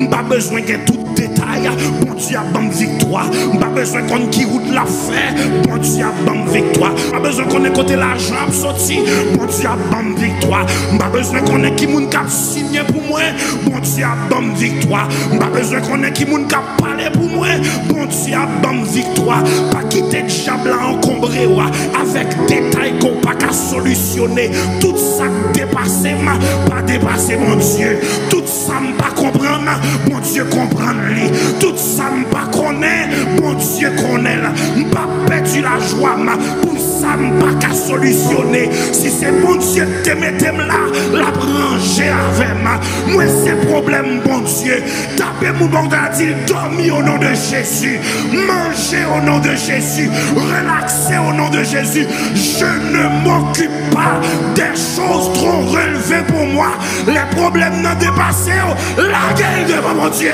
Pas besoin de tout détail, bon Dieu a bonne victoire. Pas besoin qu'on qui route la fait, bon Dieu a bonne victoire. Pas besoin qu'on ait côté l'argent sorti, bon Dieu a bonne victoire. Pas besoin qu'on ait qui moun cap signé pour moi, bon Dieu a bonne victoire. Pas besoin qu'on ait qui moun cap parler pour moi, bon Dieu a bonne victoire. Pas quitter le diable encombré avec détail qu'on pas qu'à solutionner. Tout ça dépassé, pas dépassé mon Dieu. Tout ça pas comprendre. Bon Dieu comprend lui. Tout ça m'pas connaît. Bon Dieu connaît là. M'pas perdu la joie pour ça m'pas qu'à solutionner. Si c'est bon Dieu te mettez là, la brancher avec moi c'est problème bon Dieu. Tapez mon bon dit dormir au nom de Jésus. Manger au nom de Jésus. Relaxer au nom de Jésus. Je ne m'occupe pas des choses trop relevées pour moi. Les problèmes n'ont dépassé la gueule de mon Dieu.